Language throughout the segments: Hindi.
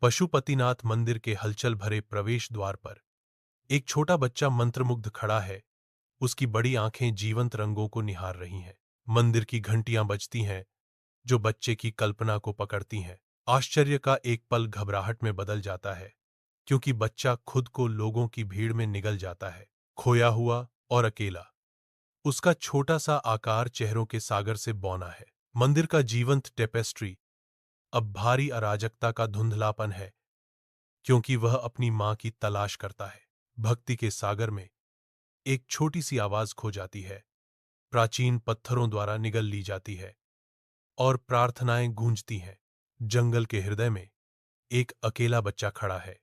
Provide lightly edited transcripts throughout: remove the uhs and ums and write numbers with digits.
पशुपतिनाथ मंदिर के हलचल भरे प्रवेश द्वार पर एक छोटा बच्चा मंत्रमुग्ध खड़ा है। उसकी बड़ी आंखें जीवंत रंगों को निहार रही हैं। मंदिर की घंटियां बजती हैं, जो बच्चे की कल्पना को पकड़ती हैं। आश्चर्य का एक पल घबराहट में बदल जाता है, क्योंकि बच्चा खुद को लोगों की भीड़ में निगल जाता है, खोया हुआ और अकेला। उसका छोटा सा आकार चेहरों के सागर से बौना है। मंदिर का जीवंत टेपेस्ट्री अब भारी अराजकता का धुंधलापन है, क्योंकि वह अपनी मां की तलाश करता है। भक्ति के सागर में एक छोटी सी आवाज खो जाती है, प्राचीन पत्थरों द्वारा निगल ली जाती है और प्रार्थनाएं गूंजती हैं। जंगल के हृदय में एक अकेला बच्चा खड़ा है।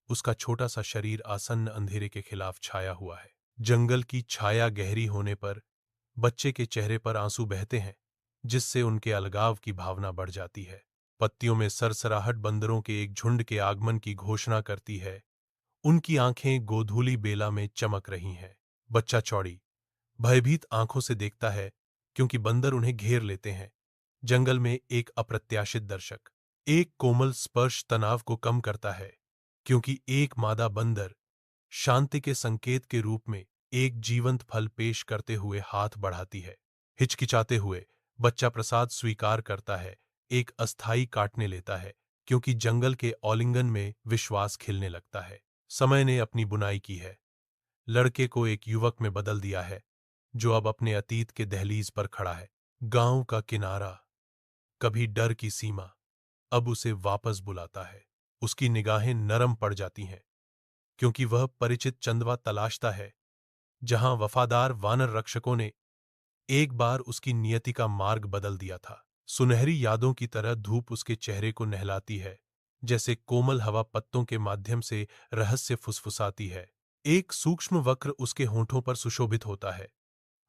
उसका छोटा सा शरीर आसन्न अंधेरे के खिलाफ छाया हुआ है। जंगल की छाया गहरी होने पर बच्चे के चेहरे पर आंसू बहते हैं, जिससे उनके अलगाव की भावना बढ़ जाती है। पत्तियों में सरसराहट बंदरों के एक झुंड के आगमन की घोषणा करती है। उनकी आंखें गोधूली बेला में चमक रही हैं। बच्चा चौड़ी, भयभीत आंखों से देखता है, क्योंकि बंदर उन्हें घेर लेते हैं। जंगल में एक अप्रत्याशित दर्शक। एक कोमल स्पर्श तनाव को कम करता है, क्योंकि एक मादा बंदर शांति के संकेत के रूप में एक जीवंत फल पेश करते हुए हाथ बढ़ाती है। हिचकिचाते हुए बच्चा प्रसाद स्वीकार करता है, एक अस्थाई काटने लेता है, क्योंकि जंगल के आलिंगन में विश्वास खिलने लगता है। समय ने अपनी बुनाई की है। लड़के को एक युवक में बदल दिया है, जो अब अपने अतीत के दहलीज पर खड़ा है। गांव का किनारा, कभी डर की सीमा, अब उसे वापस बुलाता है। उसकी निगाहें नरम पड़ जाती हैं, क्योंकि वह परिचित चंदवा तलाशता है, जहां वफादार वानर रक्षकों ने एक बार उसकी नियति का मार्ग बदल दिया था। सुनहरी यादों की तरह धूप उसके चेहरे को नहलाती है, जैसे कोमल हवा पत्तों के माध्यम से रहस्य फुसफुसाती है। एक सूक्ष्म वक्र उसके होठों पर सुशोभित होता है।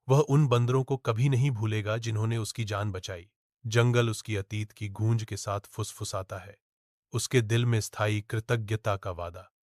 वह उन बंदरों को कभी नहीं भूलेगा जिन्होंने उसकी जान बचाई। जंगल उसकी अतीत की गूंज के साथ फुसफुसाता है, उसके दिल में स्थायी कृतज्ञता का वादा।